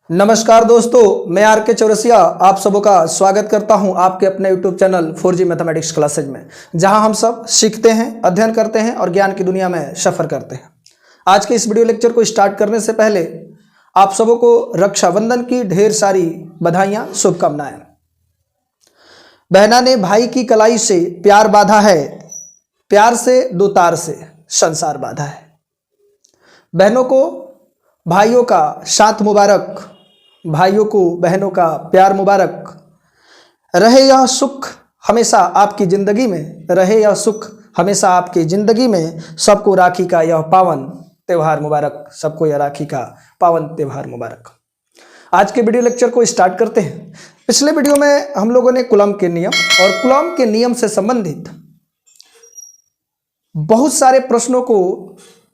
नमस्कार दोस्तों, मैं आर के चौरसिया आप सबों का स्वागत करता हूं आपके अपने YouTube channel 4G mathematics classes में, जहां हम सब सीखते हैं, अध्ययन करते हैं और ज्ञान की दुनिया में सफर करते हैं। आज के इस वीडियो लेक्चर को स्टार्ट करने से पहले आप सबों को रक्षाबंधन की ढेर सारी बधाइयां, शुभकामनाएं। बहना ने भाई की कलाई से प्यार बांधा है, प्यार से दो तार से संसार बांधा है। बहनों को भाइयों का साथ मुबारक, भाइयों को बहनों का प्यार मुबारक। रहे यह सुख हमेशा आपकी ज़िंदगी में, रहे यह सुख हमेशा आपकी ज़िंदगी में। सबको राखी का यह पावन त्यौहार मुबारक, सबको यह राखी का पावन त्यौहार मुबारक। आज के वीडियो लेक्चर को स्टार्ट करते हैं। पिछले वीडियो में हम लोगों ने कूलम्ब के नियम और कूलम्ब के नियम से संबंधित बहुत सारे प्रश्नों को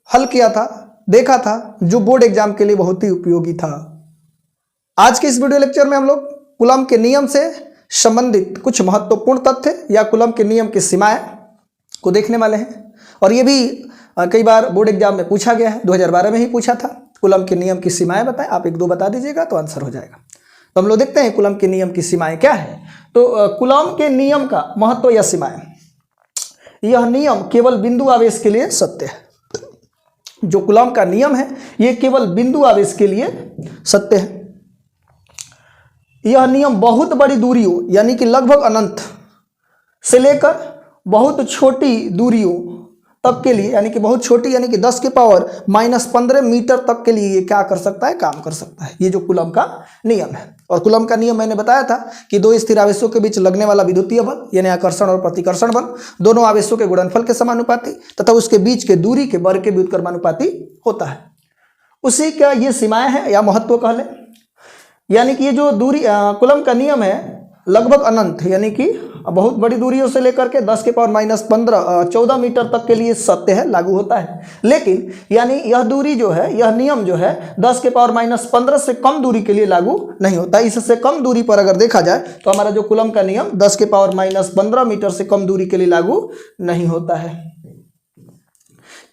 हल किया था, देखा था, जो बोर्ड एग्जाम के लिए बहुत ही उपयोगी था। आज के इस वीडियो लेक्चर में हम लोग कूलम्ब के नियम से संबंधित कुछ महत्वपूर्ण तथ्य या कूलम्ब के नियम की सीमाएं को देखने वाले हैं। और ये भी कई बार बोर्ड एग्जाम में पूछा गया है, 2012 में ही पूछा था। कूलम्ब के नियम की सीमाएं बताएं, आप एक दो बता दीजिएगा तो आंसर हो जाएगा। तो हम लोग देखते हैं कूलम्ब के नियम की सीमाएं क्या है। तो कूलम्ब के नियम का महत्व या सीमाएं, यह नियम केवल बिंदु आवेश के लिए सत्य है। जो कूलम्ब का नियम है यह केवल बिंदु आवेश के लिए सत्य है। यह नियम बहुत बड़ी दूरियों यानी कि लगभग अनंत से लेकर बहुत छोटी दूरियों तक के लिए, यानी कि बहुत छोटी यानी कि 10 के पावर -15 मीटर तक के लिए ये क्या कर सकता है, काम कर सकता है। ये जो कूलम्ब का नियम है। और कूलम्ब का नियम मैंने बताया था कि दो स्थिर आवेशों के बीच लगने वाला विद्युतीय बल यानी आकर्षण और प्रतिकर्षण बल दोनों आवेशों के गुणनफल के समानुपाती तथा उसके बीच के दूरी के वर्ग के व्युत्क्रमानुपाती होता है। उसी का ये सीमाएं हैं या महत्व कह लें। यानी कि ये जो दूरी कूलम्ब का नियम है लगभग अनंत यानी कि बहुत बड़ी दूरियों से लेकर के 10 के पावर -14 मीटर तक के लिए सत्य है, लागू होता है। लेकिन यानी यह दूरी जो है, यह नियम जो है 10 के पावर -15 से कम दूरी के लिए लागू नहीं होता। इससे कम दूरी पर अगर देखा जाए तो हमारा जो कूलम्ब का नियम 10 के पावर -15 मीटर से कम दूरी के लिए लागू नहीं होता है।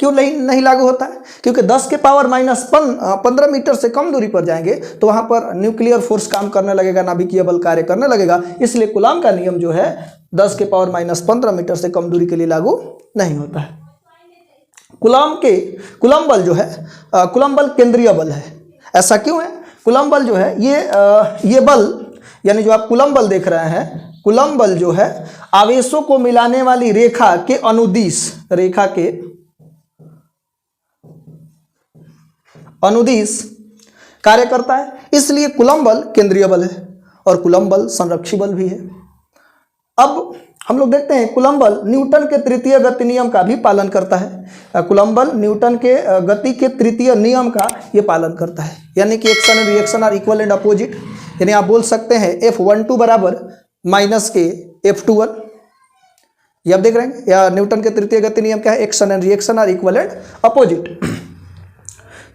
क्यों नहीं लागू होता है? क्योंकि 10 के पावर -15 मीटर से कम दूरी पर जाएंगे तो वहां पर न्यूक्लियर फोर्स काम करने लगेगा, नाभिकीय बल कार्य करने लगेगा। इसलिए कूलम्ब का नियम जो है 10 के पावर -15 मीटर से कम दूरी के लिए लागू नहीं होता है। कूलम्ब बल जो है, कूलम्ब बल केंद्रीय बल है। ऐसा क्यों है? कूलम्ब बल जो है ये बल यानी जो आप कूलम्ब बल देख रहे हैं, कूलम्ब बल जो है आवेशों को मिलाने वाली रेखा के अनुदिश, रेखा के अनुदिश कार्य करता है। इसलिए कूलम्ब बल केंद्रीय बल है और कूलम्ब बल संरक्षी बल भी है। अब हम लोग देखते हैं कूलम्ब बल न्यूटन के तृतीय गति नियम का भी पालन करता है। कूलम्ब बल न्यूटन के गति के तृतीय नियम का ये पालन करता है। यानी कि action and reaction are equal and opposite. यानी आप बोल सकते हैं F12 बराबर -K F21। ये आप देख रहे हैं, या न्यूटन के तृतीय गति नियम क्या है? Action and reaction are equal and opposite.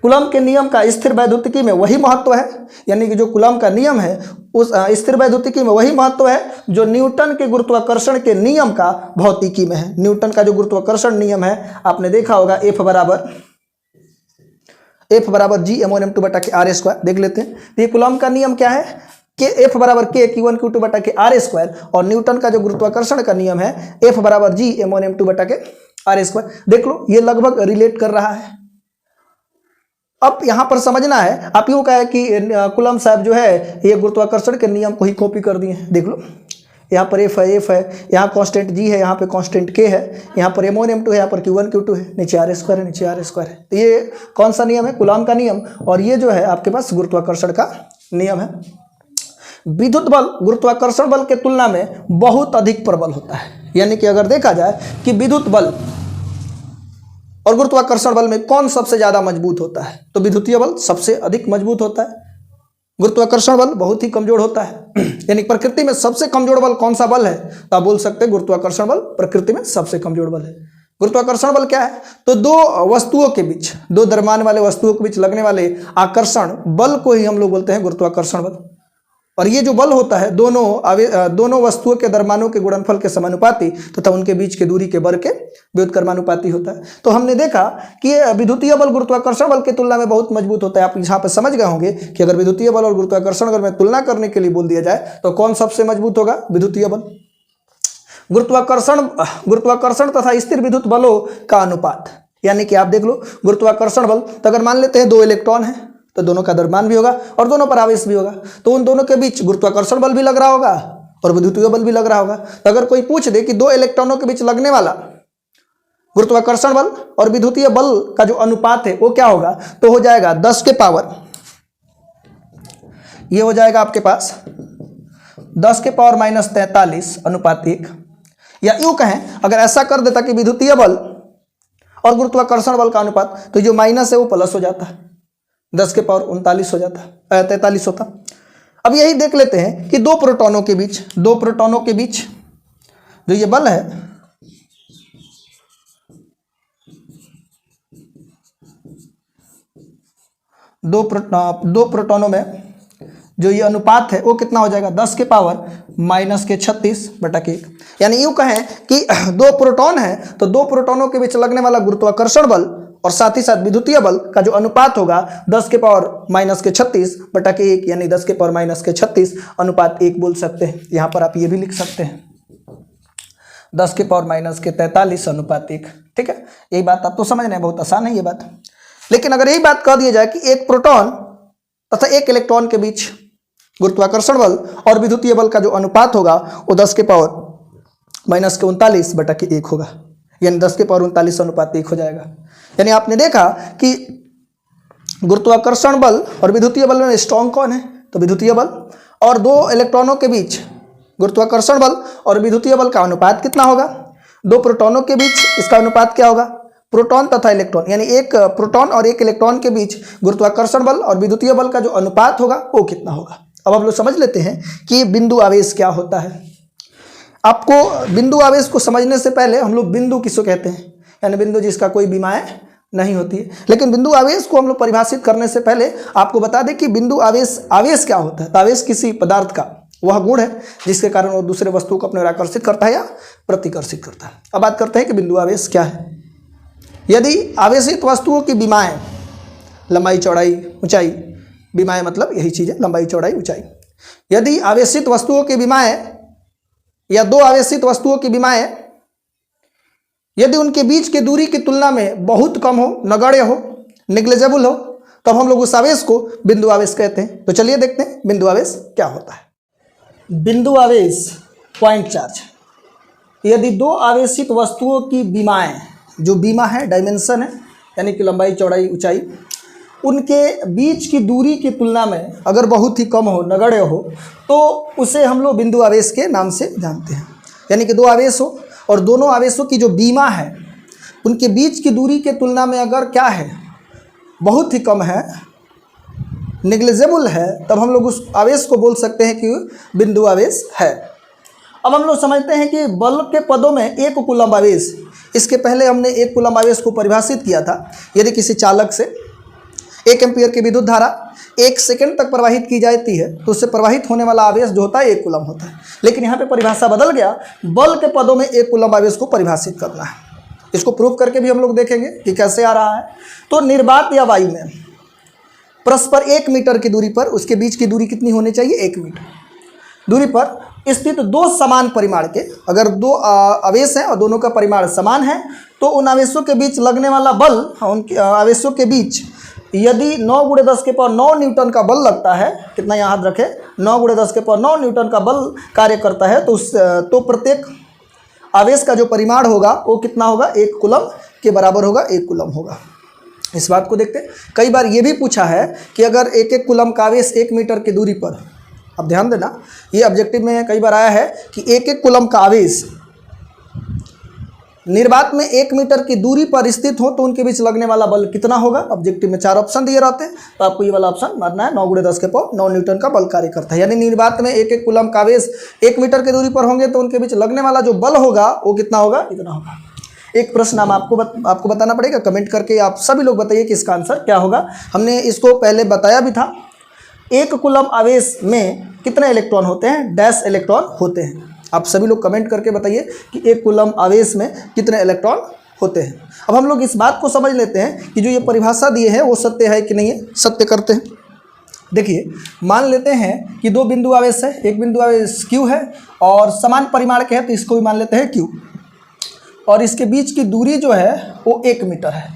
Coulomb के नियम का स्थिर वैद्युतिकी में वही महत्व है। यानी कि जो कूलम्ब का नियम है उस स्थिर वैद्युतिकी में वही महत्व है जो न्यूटन के गुरुत्वाकर्षण के नियम का भौतिकी में है। न्यूटन का जो गुरुत्वाकर्षण नियम है आपने देखा होगा, F बराबर G m1m2 बटा के r²। देख लेते हैं। तो ये कूलम्ब का नियम क्या है कि F बराबर K Q1 Q2 बटा के r²। और न्यूटन का जो गुरुत्वाकर्षण का नियम है F बराबर G m1m2 बटा के r²। देख लो, ये लगभग रिलेट कर रहा है। अब यहां पर समझना है, आप यूं कहे कि कूलम्ब साहब जो है ये गुरुत्वाकर्षण के नियम को ही कॉपी कर दिए हैं। देख लो, यहाँ पर F है, यहाँ कांस्टेंट G है, यहाँ पे कांस्टेंट K है, यहाँ पर m1 m2 है, यहाँ पर Q1 Q2 है, नीचे r² है, नीचे r² है। तो ये कौन सा नियम है? कूलम्ब का नियम। और ये जो है आपके पास गुरुत्वाकर्षण का नियम है। विद्युत बल गुरुत्वाकर्षण बल के तुलना में बहुत अधिक प्रबल होता है। यानी कि अगर देखा जाए कि विद्युत बल और गुरुत्वाकर्षण बल में कौन सबसे ज्यादा मजबूत होता है, तो विद्युतीय बल सबसे अधिक मजबूत होता है, गुरुत्वाकर्षण बल बहुत ही कमजोर होता है। यानी प्रकृति में सबसे कमजोर बल कौन सा बल है? तो आप बोल सकते हैं गुरुत्वाकर्षण बल प्रकृति में सबसे कमजोर बल है। गुरुत्वाकर्षण बल क्या है? तो दो वस्तुओं के बीच, दो द्रव्यमान वाले वस्तुओं के बीच लगने वाले आकर्षण बल को ही हम लोग बोलते हैं गुरुत्वाकर्षण बल। और ये जो बल होता है दोनों वस्तुओं के द्रव्यमानों के गुणनफल के समानुपाती तथा उनके बीच के दूरी के वर्ग के व्युत्क्रमानुपाती होता है। तो हमने देखा कि विद्युतीय बल गुरुत्वाकर्षण बल की तुलना में बहुत मजबूत होता है। आप यहाँ पर समझ गए होंगे कि अगर विद्युतीय बल और गुरुत्वाकर्षण बल में तुलना करने के लिए बोल दिया जाए तो कौन सबसे मजबूत होगा? विद्युतीय बल। गुरुत्वाकर्षण तथा स्थिर विद्युत बलों का अनुपात, यानी कि आप देख लो गुरुत्वाकर्षण बल, तो अगर मान लेते हैं 2 इलेक्ट्रॉन है तो दोनों का द्रव्यमान भी होगा और दोनों पर आवेश भी होगा, तो उन दोनों के बीच गुरुत्वाकर्षण बल भी लग रहा होगा और विद्युतीय बल भी लग रहा होगा। तो अगर कोई पूछ दे कि 2 इलेक्ट्रॉनों के बीच लगने वाला गुरुत्वाकर्षण बल और विद्युतीय बल का जो अनुपात है वो क्या होगा, तो हो जाएगा 10 के पावर, ये हो जाएगा आपके पास 10 के पावर -43 अनुपात 1। या यूं कहें, अगर ऐसा कर देता कि विद्युतीय बल और गुरुत्वाकर्षण बल का अनुपात, तो जो माइनस है वो प्लस हो जाता है, 10 के पावर 39 हो जाता, 43 होता। अब यही देख लेते हैं कि 2 प्रोटॉनों के बीच जो ये बल है, दो प्रोटॉनों में जो ये अनुपात है वो कितना हो जाएगा? 10 के पावर -36/1। यानी यूं कहें कि 2 प्रोटॉन है तो 2 प्रोटॉनों के बीच लगने वाला गुरुत्वाकर्षण बल और साथ ही साथ विद्युतीय बल का जो अनुपात होगा 10 के पावर -36/1, यानी 10 के पावर -36 अनुपात 1 बोल सकते हैं। यहाँ पर आप ये भी लिख सकते हैं 10 के पावर -43 अनुपात 1। ठीक है, यही बात आप तो समझ रहे हैं, बहुत आसान है ये बात। लेकिन अगर यही बात कह दिया जाए कि एक प्रोटॉन तथा एक इलेक्ट्रॉन के बीच गुरुत्वाकर्षण बल और विद्युतीय बल का जो अनुपात होगा वो 10 के पावर -39/1 होगा, यानी 10 के पावर 39 अनुपात 1 हो जाएगा। यानी आपने देखा कि गुरुत्वाकर्षण बल और विद्युतीय बल में स्ट्रॉन्ग कौन है? तो विद्युतीय बल। और 2 इलेक्ट्रॉनों के बीच गुरुत्वाकर्षण बल और विद्युतीय बल का अनुपात कितना होगा? 2 प्रोटॉनों के बीच इसका अनुपात क्या होगा? प्रोटॉन तथा इलेक्ट्रॉन, यानी एक प्रोटॉन और एक इलेक्ट्रॉन के बीच गुरुत्वाकर्षण बल और विद्युतीय बल का जो अनुपात होगा वो कितना होगा। अब हम लोग समझ लेते हैं कि बिंदु आवेश क्या होता है। आपको बिंदु आवेश को समझने से पहले हम लोग बिंदु किसको कहते हैं, यानी बिंदु जिसका कोई विमाएं नहीं होती है। लेकिन बिंदु आवेश को हम लोग परिभाषित करने से पहले आपको बता दें कि बिंदु आवेश क्या होता है। तो आवेश किसी पदार्थ का वह गुण है जिसके कारण वो दूसरे वस्तु को अपने ओर आकर्षित करता है या प्रतिकर्षित करता है। अब बात करते हैं कि बिंदु आवेश क्या है। यदि आवेशित वस्तुओं की विमाएं, लंबाई चौड़ाई ऊंचाई, विमाएं मतलब यही चीज़ है, लंबाई चौड़ाई ऊंचाई। यदि आवेशित वस्तुओं की विमाएं या 2 आवेशित वस्तुओं की विमाएं यदि उनके बीच की दूरी की तुलना में बहुत कम हो, नगण्य हो, निग्लिजिबल हो, तब हम लोग उस आवेश को बिंदु आवेश कहते हैं। तो चलिए देखते हैं बिंदु आवेश क्या होता है। बिंदु आवेश पॉइंट चार्ज। यदि 2 आवेशित वस्तुओं की विमाएं, जो विमा है डायमेंशन है यानी कि लंबाई चौड़ाई ऊंचाई, उनके बीच की दूरी की तुलना में अगर बहुत ही कम हो, नगण्य हो, तो उसे हम लोग बिंदु आवेश के नाम से जानते हैं। यानी कि 2 आवेश हो और दोनों आवेशों की जो विमा है उनके बीच की दूरी के तुलना में अगर क्या है, बहुत ही कम है, निग्लिजिबल है, तब हम लोग उस आवेश को बोल सकते हैं कि बिंदु आवेश है। अब हम लोग समझते हैं कि बल के पदों में 1 कूलम्ब आवेश, इसके पहले हमने 1 कूलम्ब आवेश को परिभाषित किया था। यदि किसी चालक से 1 एम्पीयर की विद्युत धारा 1 सेकंड तक प्रवाहित की जाती है तो उससे प्रवाहित होने वाला आवेश जो होता है 1 कूलम्ब होता है। लेकिन यहाँ पे परिभाषा बदल गया, बल के पदों में 1 कूलम्ब आवेश को परिभाषित करना है। इसको प्रूव करके भी हम लोग देखेंगे कि कैसे आ रहा है। तो निर्वात या वायु में परस्पर 1 मीटर की दूरी पर, उसके बीच की दूरी कितनी होनी चाहिए? 1 मीटर दूरी पर स्थित 2 समान परिमाण के, अगर 2 आवेश हैं और दोनों का परिमाण समान है, तो उन आवेशों के बीच लगने वाला बल, उनके आवेशों के बीच यदि 9 × 10⁹ न्यूटन का बल लगता है, कितना याद रखें, 9 × 10⁹ न्यूटन का बल कार्य करता है, तो प्रत्येक आवेश का जो परिमाण होगा वो कितना होगा? 1 कूलम्ब के बराबर होगा, 1 कूलम्ब होगा। इस बात को देखते हैं। कई बार ये भी पूछा है कि अगर 1 कूलम्ब का आवेश 1 मीटर की दूरी पर, अब ध्यान देना, ये ऑब्जेक्टिव में कई बार आया है कि 1 कूलम्ब का आवेश निर्वात में 1 मीटर की दूरी पर स्थित हो तो उनके बीच लगने वाला बल कितना होगा। ऑब्जेक्टिव में 4 ऑप्शन दिए रहते हैं, तो आपको ये वाला ऑप्शन मारना है। 9 × 10⁹ न्यूटन का बल कार्य करता है। यानी निर्वात में 1 कूलम्ब का आवेश 1 मीटर की दूरी पर होंगे तो उनके बीच लगने वाला जो बल होगा वो कितना होगा? इतना होगा। एक प्रश्न हम आपको बताना पड़ेगा, कमेंट करके आप सभी लोग बताइए कि इसका आंसर क्या होगा। हमने इसको पहले बताया भी था। 1 कूलम्ब आवेश में कितने इलेक्ट्रॉन होते हैं, डैश इलेक्ट्रॉन होते हैं। आप सभी लोग कमेंट करके बताइए कि 1 कूलम आवेश में कितने इलेक्ट्रॉन होते हैं। अब हम लोग इस बात को समझ लेते हैं कि जो ये परिभाषा दिए है वो सत्य है कि नहीं है, सत्य करते हैं। देखिए, मान लेते हैं कि 2 बिंदु आवेश है, एक बिंदु आवेश Q है और समान परिमाण के है, तो इसको भी मान लेते हैं Q, और इसके बीच की दूरी जो है वो 1 मीटर है,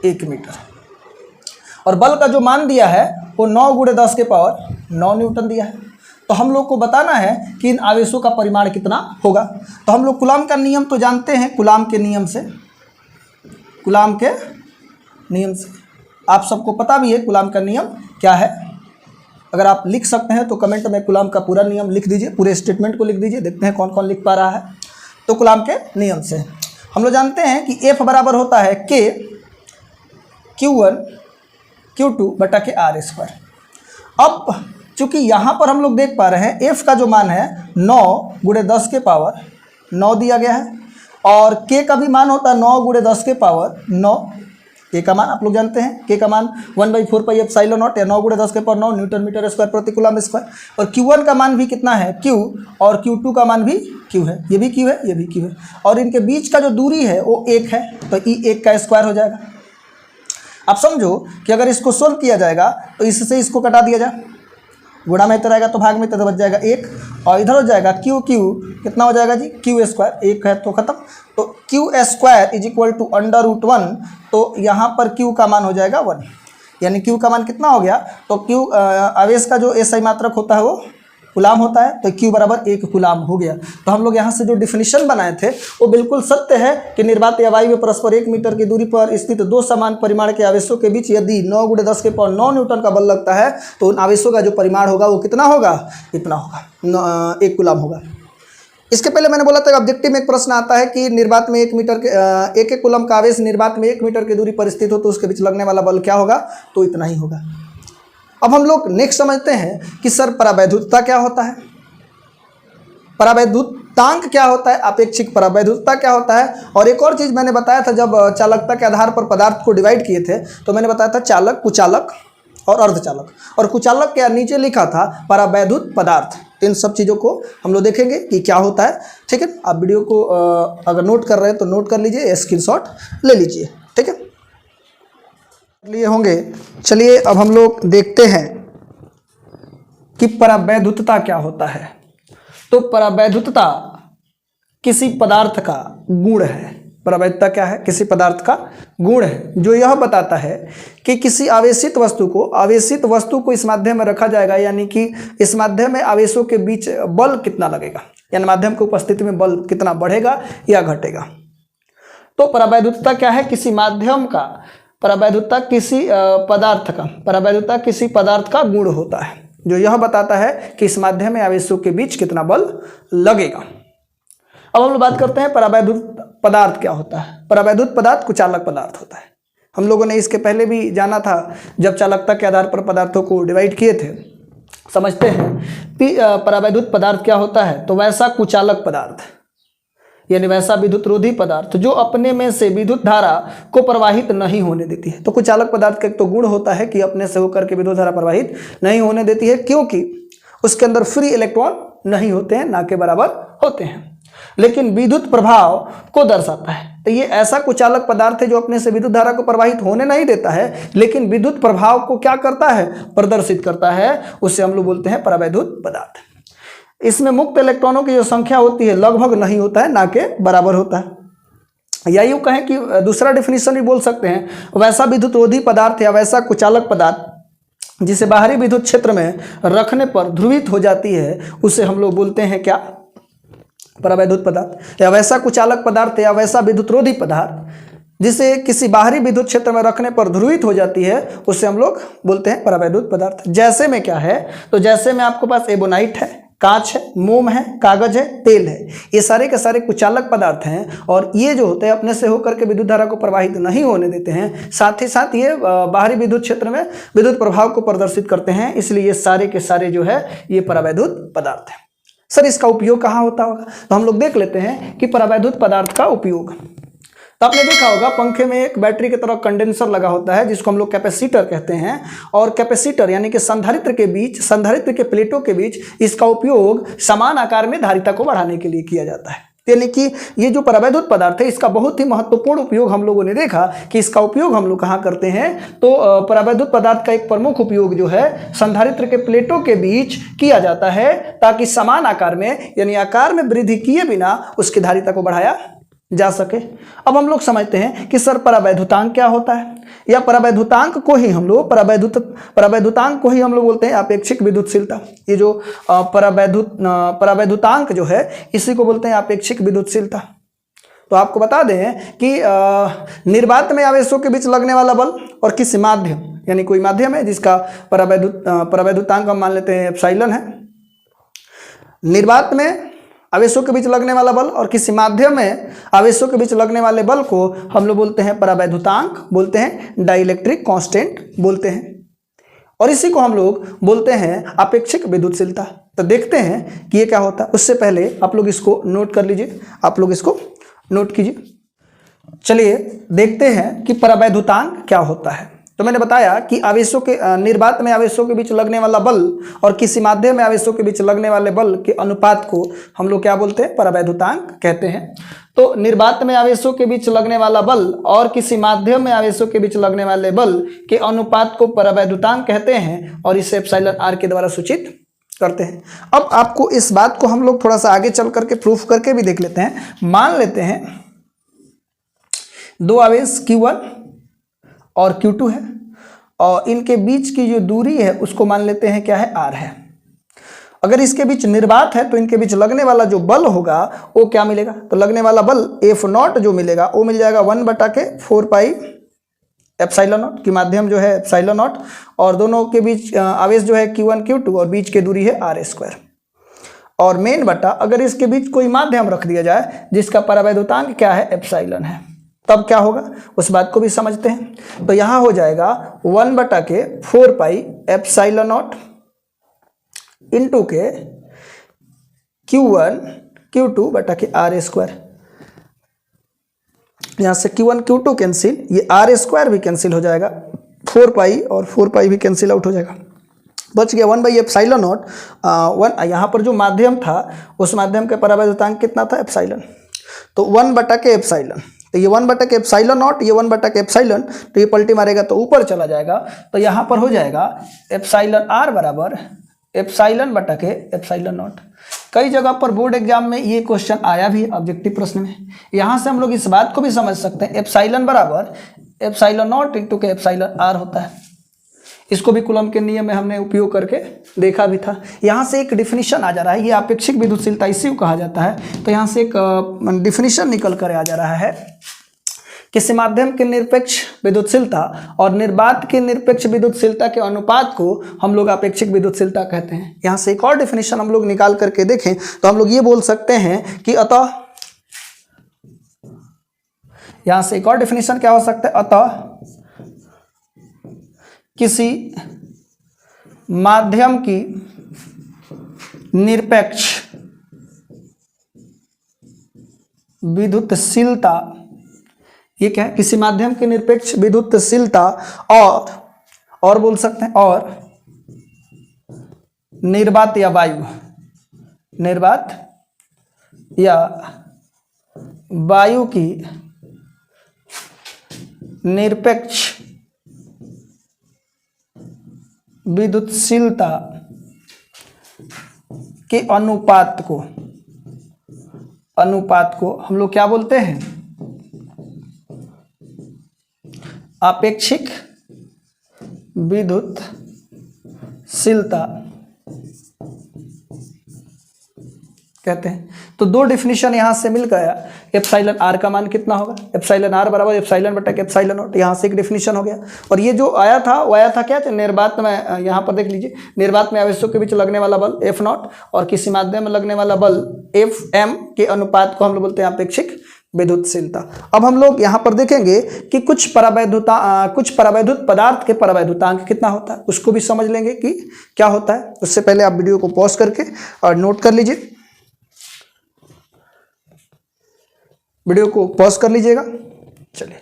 1 मीटर। और बल का जो मान दिया है वो 9 × 10 के पावर 9 न्यूटन दिया है। तो हम लोग को बताना है कि इन आवेशों का परिमाण कितना होगा। तो हम लोग कूलाम का नियम तो जानते हैं, कूलाम के नियम से आप सबको पता भी है कूलाम का नियम क्या है। अगर आप लिख सकते हैं तो कमेंट में कूलाम का पूरा नियम लिख दीजिए, पूरे स्टेटमेंट को लिख दीजिए, देखते हैं कौन कौन लिख पा रहा है। तो कूलाम के नियम से हम लोग जानते हैं कि F बराबर होता है K Q1 Q2 बटा के R²। अब चूंकि यहाँ पर हम लोग देख पा रहे हैं F का जो मान है 9 × 10 के पावर 9 दिया गया है, और K का भी मान होता है 9 × 10 के पावर 9। K का मान आप लोग जानते हैं, K का मान 1/4 ε0 या 9 × 10 के पावर 9 न्यूटन मीटर स्क्वायर प्रति कूलम स्क्वायर। और Q1 का मान भी कितना है Q, और Q2 का मान भी Q है, ये भी Q है, ये भी Q है, और इनके बीच का जो दूरी है वो 1 है, तो E1 का स्क्वायर हो जाएगा। आप समझो कि अगर इसको सोल्व किया जाएगा तो इससे इसको कटा दिया जाए, गुणा में इधर आएगा तो भाग में इधर बच जाएगा 1, और इधर हो जाएगा Q कितना हो जाएगा जी, Q², 1 है तो खत्म। तो Q² = √1, तो यहाँ पर Q का मान हो जाएगा 1, यानी Q का मान कितना हो गया, तो Q आवेश का जो SI मात्रक होता है वो कूलाम होता है, तो Q बराबर 1 कूलाम हो गया। तो हम लोग यहाँ से जो डिफिनीशन बनाए थे वो बिल्कुल सत्य है कि निर्वात या वायु में परस्पर 1 मीटर की दूरी पर स्थित 2 समान परिमाण के आवेशों के बीच यदि 9 × 10 के पावर 9 न्यूटन का बल लगता है तो उन आवेशों का जो परिमाण होगा वो कितना होगा, इतना होगा, 1 कूलाम होगा। इसके पहले मैंने बोला था ऑब्जेक्टिव में एक प्रश्न आता है कि निर्वात में 1 मीटर के 1 कूलम का आवेश निर्वात में 1 मीटर की दूरी पर स्थित हो तो उसके बीच लगने वाला बल क्या होगा, तो इतना ही होगा। अब हम लोग नेक्स्ट समझते हैं कि सर परावैद्युतता क्या होता है, परावैद्युतांक क्या होता है, अपेक्षिक परावैद्युतता क्या होता है। और एक और चीज़ मैंने बताया था, जब चालकता के आधार पर पदार्थ को डिवाइड किए थे तो मैंने बताया था चालक, कुचालक और अर्धचालक, और कुचालक के नीचे लिखा था परावैद्युत पदार्थ। इन सब चीज़ों को हम लोग देखेंगे कि क्या होता है, ठीक है। आप वीडियो को अगर नोट कर रहे हैं तो नोट कर लीजिए, स्क्रीनशॉट ले लीजिए, ठीक है, लिए होंगे। चलिए अब हम लोग देखते हैं कि परावैद्युतता क्या होता है। तो परावैद्युतता किसी पदार्थ का गुण है। परावैद्युतता क्या है, किसी पदार्थ का गुण है जो यह बताता है कि किसी आवेशित वस्तु को इस माध्यम में रखा जाएगा, यानी कि इस माध्यम में आवेशों के बीच बल कितना लगेगा, यानी माध्यम की उपस्थिति में बल कितना बढ़ेगा या घटेगा। तो परावैद्युतता क्या है, किसी माध्यम का, परावैद्युतता किसी पदार्थ का गुण होता है जो यह बताता है कि इस माध्यम में आवेशों के बीच कितना बल लगेगा। अब हम लोग बात करते हैं परावैद्युत पदार्थ क्या होता है। परावैद्युत पदार्थ कुचालक पदार्थ होता है। हम लोगों ने इसके पहले भी जाना था जब चालकता के आधार पर पदार्थों को डिवाइड किए थे। समझते हैं कि परावैद्युत पदार्थ क्या होता है। तो वैसा कुचालक पदार्थ यानी वैसा विद्युत रोधी पदार्थ जो अपने में से विद्युत धारा को प्रवाहित नहीं होने देती है। तो कुचालक पदार्थ का एक तो गुण होता है कि अपने से होकर के विद्युत धारा प्रवाहित नहीं होने देती है, क्योंकि उसके अंदर फ्री इलेक्ट्रॉन नहीं होते हैं, ना के बराबर होते हैं, लेकिन विद्युत प्रभाव को दर्शाता है। तो ये ऐसा कुचालक पदार्थ है जो अपने से विद्युत धारा को प्रवाहित होने नहीं देता है, लेकिन विद्युत प्रभाव को क्या करता है, प्रदर्शित करता है। उससे हम लोग बोलते हैं परावैद्युत पदार्थ। इसमें मुक्त इलेक्ट्रॉनों की जो संख्या होती है लगभग नहीं होता है, ना के बराबर होता है। या यूँ कहें कि दूसरा डिफिनीशन भी बोल सकते हैं, वैसा विद्युत रोधी पदार्थ या वैसा कुचालक पदार्थ जिसे बाहरी विद्युत क्षेत्र में रखने पर ध्रुवित हो जाती है, उसे हम लोग बोलते हैं क्या, परावैद्युत पदार्थ। या वैसा कुचालक पदार्थ या वैसा विद्युत रोधी पदार्थ जिसे किसी बाहरी विद्युत क्षेत्र में रखने पर ध्रुवित हो जाती है, उससे हम लोग बोलते हैं परावैद्युत पदार्थ। जैसे में क्या है, तो जैसे में आपके पास एबोनाइट है, कांच है, मोम है, कागज है, तेल है, ये सारे के सारे कुचालक पदार्थ हैं। और ये जो होते हैं अपने से होकर के विद्युत धारा को प्रवाहित नहीं होने देते हैं, साथ ही साथ ये बाहरी विद्युत क्षेत्र में विद्युत प्रभाव को प्रदर्शित करते हैं। इसलिए ये सारे के सारे जो है ये परावैद्युत पदार्थ है। सर इसका उपयोग कहाँ होता होगा, तो हम लोग देख लेते हैं कि परावैद्युत पदार्थ का उपयोग। तो आपने देखा होगा पंखे में एक बैटरी की तरह कंडेंसर लगा होता है जिसको हम लोग कैपेसिटर कहते हैं, और कैपेसिटर यानी कि संधारित्र के बीच, संधारित्र के प्लेटों के बीच इसका उपयोग समान आकार में धारिता को बढ़ाने के लिए किया जाता है। यानी कि ये जो परावैद्युत पदार्थ है इसका बहुत ही महत्वपूर्ण उपयोग हम लोगों ने देखा कि इसका उपयोग हम लोग कहाँ करते हैं, तो परावैद्युत पदार्थ का एक प्रमुख उपयोग जो है संधारित्र के प्लेटों के बीच किया जाता है ताकि समान आकार में यानी आकार में वृद्धि किए बिना उसकी धारिता को बढ़ाया जा सके। अब हम लोग समझते हैं कि सर परावैद्युतांक क्या होता है, या परावैद्युतांक को ही हम लोग परावैद्युतांक को ही हम लोग बोलते हैं अपेक्षिक विद्युतशीलता। ये जो परावैद्युतांक जो है इसी को बोलते हैं अपेक्षिक विद्युतशीलता। तो आपको बता दें कि निर्वात में आवेशों के बीच लगने वाला बल और किसी माध्यम यानी कोई माध्यम है जिसका परावैद्युतांक हम मान लेते हैं एप्सिलॉन है। निर्वात में आवेशों के बीच लगने वाला बल और किसी माध्यम में आवेशों के बीच लगने वाले बल को हम लोग बोलते हैं परावैद्युतांक, बोलते हैं डाइलेक्ट्रिक कांस्टेंट बोलते हैं, और इसी को हम लोग बोलते हैं अपेक्षिक विद्युतशीलता। तो देखते हैं कि ये क्या होता है। उससे पहले आप लोग इसको नोट कर लीजिए, आप लोग इसको नोट कीजिए। चलिए देखते हैं कि परावैद्युतांक क्या होता है। तो मैंने बताया कि आवेशों के निर्वात में आवेशों के बीच लगने वाला बल और किसी माध्यम में आवेशों के बीच लगने वाले बल के अनुपात को हम लोग क्या बोलते हैं, परावैद्युतांक कहते हैं। तो निर्वात में आवेशों के बीच लगने वाला बल और किसी माध्यम में आवेशों के बीच लगने वाले बल के अनुपात को परावैद्युतांक कहते हैं और इसे एप्सिलॉन आर के द्वारा सूचित करते हैं। अब आपको इस बात को हम लोग थोड़ा सा आगे चल करके प्रूफ करके भी देख लेते हैं। मान लेते हैं दो आवेश Q1 और Q2 है और इनके बीच की जो दूरी है उसको मान लेते हैं क्या है, R है। अगर इसके बीच निर्वात है तो इनके बीच लगने वाला जो बल होगा वो क्या मिलेगा, तो लगने वाला बल F0 जो मिलेगा वो मिल जाएगा 1/4 पाई एप्सिलॉन नॉट, की माध्यम जो है एप्सिलॉन नॉट, और दोनों के बीच आवेश जो है Q1 Q2 और बीच की दूरी है R²। और मेन बटा अगर इसके बीच कोई माध्यम रख दिया जाए जिसका परावैद्युतांक क्या है, एप्सिलॉन है, तब क्या होगा उस बात को भी समझते हैं। तो यहाँ हो जाएगा 1/4 पाई एप्सिलॉन नॉट इंटू के Q1 Q2 बटा के R²। यहाँ से Q1 Q2 कैंसिल, ये R² भी कैंसिल हो जाएगा, 4 पाई और 4 पाई भी कैंसिल आउट हो जाएगा, बच गया 1/एप्सिलॉन नॉट। यहाँ पर जो माध्यम था उस माध्यम के परावैद्युतांक कितना था, एप्सिलॉन, तो 1/एप्सिलॉन। तो ये 1/एप्सिलॉन नॉट, ये 1/एप्सिलॉन, तो ये पलटी मारेगा तो ऊपर चला जाएगा। तो यहाँ पर हो जाएगा एप्सिलॉन आर बराबर एप्सिलॉन बटा के एप्सिलॉन नॉट। कई जगह पर बोर्ड एग्जाम में ये क्वेश्चन आया भी ऑब्जेक्टिव प्रश्न में। यहाँ से हम लोग इस बात को भी समझ सकते हैं एप्सिलॉन बराबर एप्सिलॉन नॉट इंटू के एप्सिलॉन आर होता है। इसको भी कूलम के नियम में हमने उपयोग करके देखा भी था। यहाँ से एक डिफिनीशन आ जा रहा है, ये अपेक्षिक विद्युतशीलता इसी को कहा जाता है। तो यहाँ से एक डिफिनीशन निकल कर आ जा रहा है, किसी माध्यम की निरपेक्ष विद्युतशीलता और निर्वात की निरपेक्ष विद्युतशीलता के अनुपात को हम लोग अपेक्षिक विद्युतशीलता कहते हैं। यहाँ से एक और डिफिनीशन हम लोग निकाल करके देखें तो हम लोग ये बोल सकते हैं कि अतः, यहाँ से एक और डिफिनीशन क्या हो सकता है, अतः किसी माध्यम की निरपेक्ष विद्युतशीलता, ये क्या है, किसी माध्यम की निरपेक्ष विद्युतशीलता और बोल सकते हैं और निर्वात या वायु, निर्वात या वायु की निरपेक्ष विद्युतशीलता के अनुपात को हम लोग क्या बोलते हैं, अपेक्षिक विद्युतशीलता कहते हैं। तो दो डिफिनीशन यहाँ से मिल गया। एप्सिलॉन आर का मान कितना होगा, एप्सिलॉन आर बराबर एप्सिलॉन बटा एप्सिलॉन नॉट, यहाँ से एक डिफिनीशन हो गया। और ये जो आया था वो आया था क्या, निर्वात में, यहाँ पर देख लीजिए, निर्वात में आवेशों के बीच लगने वाला बल F0 और किसी माध्यम में लगने वाला बल Fm के अनुपात को हम लोग बोलते हैं अपेक्षिक विद्युतशीलता। अब हम लोग यहाँ पर देखेंगे कि कुछ परावैद्युत पदार्थ के परावैद्युतांक कितना होता है, उसको भी समझ लेंगे कि क्या होता है। उससे पहले आप वीडियो को पॉज करके और नोट कर लीजिए, वीडियो को पॉज कर लीजिएगा चलिए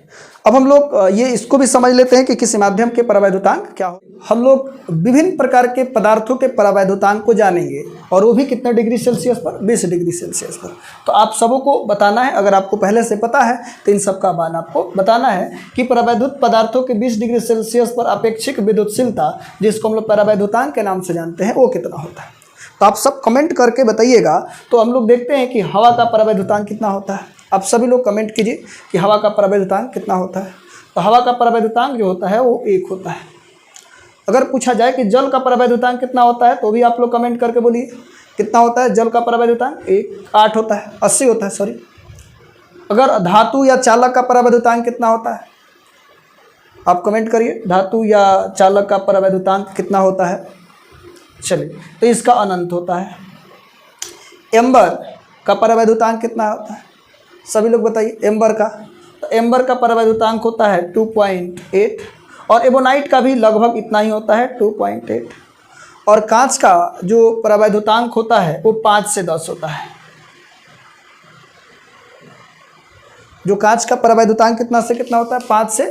अब हम लोग ये इसको भी समझ लेते हैं कि किसी माध्यम के परावैद्युतांक क्या हो। हम लोग विभिन्न प्रकार के पदार्थों के परावैद्युतांक को जानेंगे और वो भी कितने डिग्री सेल्सियस पर, 20 डिग्री सेल्सियस पर। तो आप सबों को बताना है, अगर आपको पहले से पता है तो इन सब का मान आपको बताना है कि परावैद्युत पदार्थों के 20 डिग्री सेल्सियस पर अपेक्षिक विद्युतशीलता, जिसको हम लोग परावैद्युतांक के नाम से जानते हैं, वो कितना होता है। तो आप सब कमेंट करके बताइएगा। तो हम लोग देखते हैं कि हवा का परावैद्युतांक कितना होता है। आप सभी लोग कमेंट कीजिए कि हवा का परावैद्युतांक कितना होता है। तो हवा का परावैद्युतांक जो होता है वो 1 होता है। अगर पूछा जाए कि जल का परावैद्युतांक कितना होता है तो भी आप लोग कमेंट करके बोलिए कितना होता है जल का परावैद्युतांक। 8 होता है, 80 होता है, सॉरी। अगर धातु या चालक का परावैद्युतांक कितना होता है, आप कमेंट करिए धातु या चालक का परावैद्युतांक कितना होता है। चलिए, तो इसका अनंत होता है। एम्बर का परावैद्युतांक कितना होता है, सभी लोग बताइए। एम्बर का, तो एम्बर का परावैद्युतांक होता है 2.8 और एबोनाइट का भी लगभग इतना ही होता है, 2.8। और कांच का जो परावैद्युतांक होता है वो 5 से 10 होता है। जो कांच का परावैद्युतांक कितना से कितना होता है, 5 से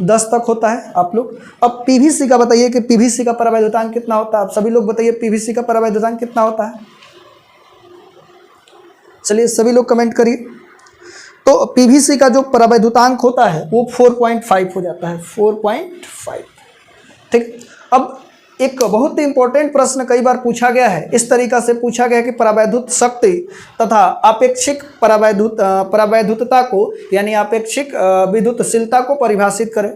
10 तक होता है। आप लोग अब पीवीसी का बताइए कि पीवीसी का परावैद्युतांक कितना होता है। आप सभी लोग बताइए पीवीसी का परावैद्युतांक कितना होता है। चलिए सभी लोग कमेंट करिए। तो पीवीसी का जो परावैद्युतांक होता है वो 4.5 हो जाता है, 4.5। ठीक। अब एक बहुत ही इंपॉर्टेंट प्रश्न कई बार पूछा गया है, इस तरीका से पूछा गया कि परावैद्युत शक्ति तथा अपेक्षिक परावैद्युतता को यानी अपेक्षिक विद्युतशीलता को परिभाषित करें।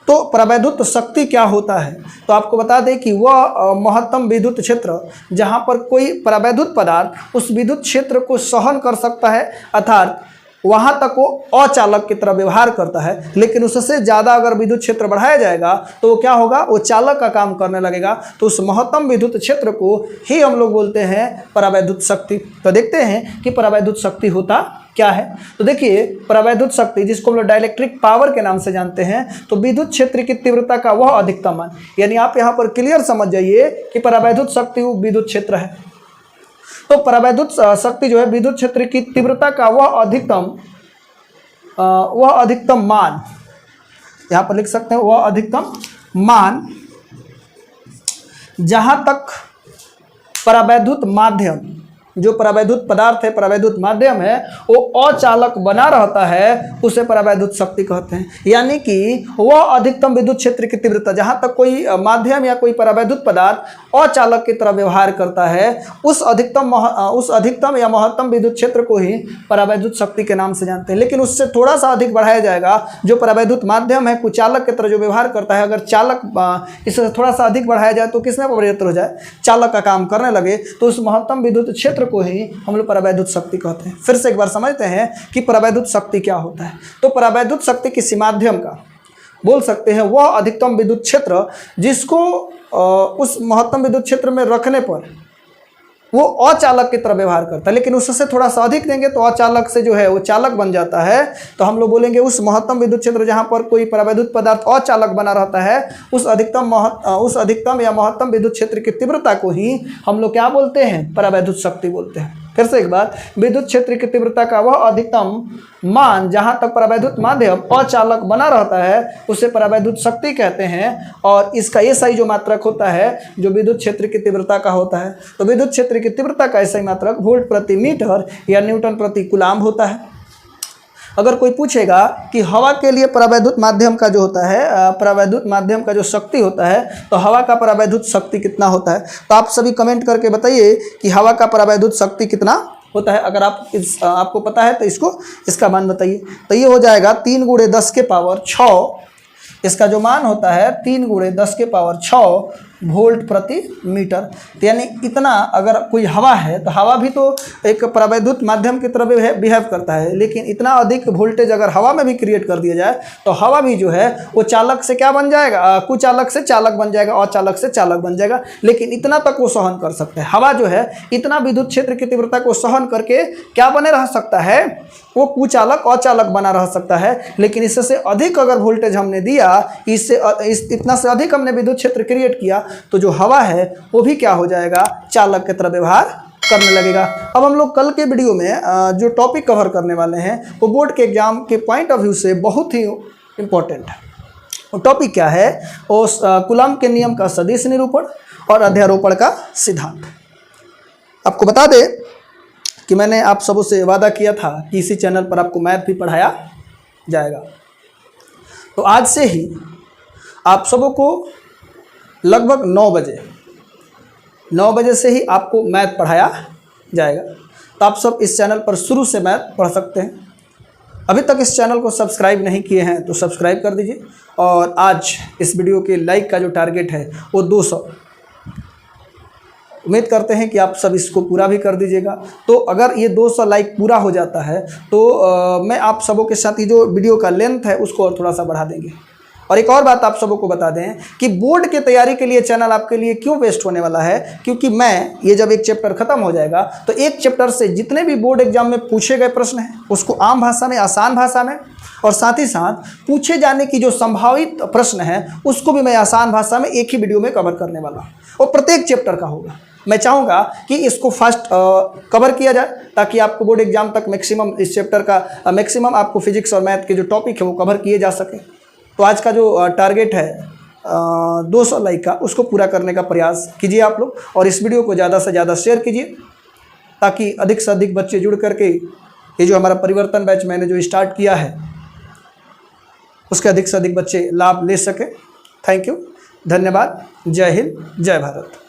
तो परावैद्युत शक्ति क्या होता है, तो आपको बता दें कि वह महत्तम विद्युत क्षेत्र जहां पर कोई परावैद्युत पदार्थ उस विद्युत क्षेत्र को सहन कर सकता है, अर्थात वहां तक वो अचालक की तरह व्यवहार करता है, लेकिन उससे ज़्यादा अगर विद्युत क्षेत्र बढ़ाया जाएगा तो वो क्या होगा, वो चालक का काम करने लगेगा। तो उस महत्तम विद्युत क्षेत्र को ही हम लोग बोलते हैं परावैद्युत शक्ति। तो देखते हैं कि परावैद्युत शक्ति होता क्या है। तो देखिए परावैद्युत शक्ति, जिसको हम लोग डाइलेक्ट्रिक पावर के नाम से जानते हैं, तो विद्युत क्षेत्र की तीव्रता का वह अधिकतम मान, यानी आप यहाँ पर क्लियर समझ जाइए कि परावैद्युत शक्ति वो विद्युत क्षेत्र है। तो परावैद्युत शक्ति जो है विद्युत क्षेत्र की तीव्रता का वह अधिकतम मान, यहाँ पर लिख सकते हैं वह अधिकतम मान जहाँ तक परावैद्युत माध्यम, जो परावैद्युत पदार्थ है, परावैद्युत माध्यम है, वो अचालक बना रहता है, उसे परावैद्युत शक्ति कहते हैं। यानी कि वह अधिकतम विद्युत क्षेत्र की तीव्रता, जहाँ तक कोई माध्यम या कोई परावैद्युत पदार्थ अचालक की तरह व्यवहार करता है, उस अधिकतम या महत्तम विद्युत क्षेत्र को ही परावैद्युत शक्ति के नाम से जानते हैं। लेकिन उससे थोड़ा सा अधिक बढ़ाया जाएगा, जो परावैद्युत माध्यम है कुचालक की तरह जो व्यवहार करता है, अगर चालक इससे थोड़ा सा अधिक बढ़ाया जाए तो किसमें परिवर्तन हो जाए, चालक का काम करने लगे, तो उस महत्तम विद्युत क्षेत्र को ही हम लोग परावैद्युत शक्ति कहते हैं। फिर से एक बार समझते हैं कि परावैद्युत शक्ति क्या होता है। तो परावैद्युत शक्ति किसी माध्यम का बोल सकते हैं वह अधिकतम विद्युत क्षेत्र जिसको उस महत्तम विद्युत क्षेत्र में रखने पर वो अचालक की तरह व्यवहार करता है, लेकिन उससे थोड़ा सा अधिक देंगे तो अचालक से जो है वो चालक बन जाता है। तो हम लोग बोलेंगे उस महत्तम विद्युत क्षेत्र जहां पर कोई परावैद्युत पदार्थ अचालक बना रहता है, उस अधिकतम या महत्तम विद्युत क्षेत्र की तीव्रता को ही हम लोग क्या बोलते हैं, परावैद्युत शक्ति बोलते हैं। फिर से एक बार, विद्युत क्षेत्र की तीव्रता का वह अधिकतम मान जहां तक परावैद्युत माध्यम अचालक बना रहता है, उसे परावैद्युत शक्ति कहते हैं। और इसका SI जो मात्रक होता है जो विद्युत क्षेत्र की तीव्रता का होता है, तो विद्युत क्षेत्र की तीव्रता का SI मात्रक वोल्ट प्रति मीटर या न्यूटन प्रति कूलाम्ब होता है। अगर कोई पूछेगा कि हवा के लिए परावैद्युत माध्यम का जो होता है, परावैद्युत माध्यम का जो शक्ति होता है, तो हवा का परावैद्युत शक्ति कितना होता है, तो आप सभी कमेंट करके बताइए कि हवा का परावैद्युत शक्ति कितना होता है। अगर आपको पता है तो इसका मान बताइए। तो ये हो जाएगा 3 × 10 के पावर 6, इसका जो मान होता है 3 × 10 के पावर 6 वोल्ट प्रति मीटर। तो यानी इतना अगर कोई हवा है तो हवा भी तो एक परावैद्युत माध्यम की तरह बिहेव करता है, लेकिन इतना अधिक वोल्टेज अगर हवा में भी क्रिएट कर दिया जाए तो हवा भी जो है वो चालक से क्या बन जाएगा, कुचालक से चालक बन जाएगा, अचालक से चालक बन जाएगा। लेकिन इतना तक वो सहन कर सकता है। हवा जो है इतना विद्युत क्षेत्र की तीव्रता को सहन करके क्या बने रह सकता है, वो कुचालक अचालक बना रह सकता है। लेकिन इससे अधिक अगर वोल्टेज हमने दिया, इतना से अधिक हमने विद्युत क्षेत्र क्रिएट किया, तो जो हवा है वो भी क्या हो जाएगा, चालक की तरह व्यवहार करने लगेगा। अब हम लोग कल के वीडियो में जो टॉपिक कवर करने वाले हैं वो बोर्ड के एग्जाम के पॉइंट ऑफ व्यू से बहुत ही इम्पोर्टेंट है। वो टॉपिक क्या है? वो कूलम्ब के नियम का सदिश निरूपण और अध्यारोपण का सिद्धांत। आपको बता दें कि मैंने आप सबों से वादा किया था कि इसी चैनल पर आपको मैथ भी पढ़ाया जाएगा। तो आज से ही आप सबों को लगभग 9 बजे से ही आपको मैथ पढ़ाया जाएगा। तो आप सब इस चैनल पर शुरू से मैथ पढ़ सकते हैं। अभी तक इस चैनल को सब्सक्राइब नहीं किए हैं तो सब्सक्राइब कर दीजिए। और आज इस वीडियो के लाइक का जो टारगेट है वो 200। उम्मीद करते हैं कि आप सब इसको पूरा भी कर दीजिएगा। तो अगर ये 200 लाइक पूरा हो जाता है तो मैं आप सबों के साथ ये जो वीडियो का लेंथ है उसको और थोड़ा सा बढ़ा देंगे। और एक और बात आप सबों को बता दें कि बोर्ड की तैयारी के लिए चैनल आपके लिए क्यों वेस्ट होने वाला है, क्योंकि मैं ये जब एक चैप्टर खत्म हो जाएगा तो एक चैप्टर से जितने भी बोर्ड एग्जाम में पूछे गए प्रश्न हैं उसको आम भाषा में, आसान भाषा में, और साथ ही साथ पूछे जाने की जो संभावित प्रश्न है उसको भी मैं आसान भाषा में एक ही वीडियो में कवर करने वाला हूँ। और प्रत्येक चैप्टर का होगा। मैं चाहूँगा कि इसको फर्स्ट कवर किया जाए ताकि आपको बोर्ड एग्जाम तक मैक्सिमम इस चैप्टर का मैक्सिमम आपको फिजिक्स और मैथ के जो टॉपिक है वो कवर किए जा सके। तो आज का जो टारगेट है 200 लाइक का, उसको पूरा करने का प्रयास कीजिए आप लोग। और इस वीडियो को ज़्यादा से ज़्यादा शेयर कीजिए ताकि अधिक से अधिक बच्चे जुड़ करके ये जो हमारा परिवर्तन बैच मैंने जो स्टार्ट किया है उसके अधिक से अधिक बच्चे लाभ ले सकें। थैंक यू, धन्यवाद। जय हिंद, जय भारत।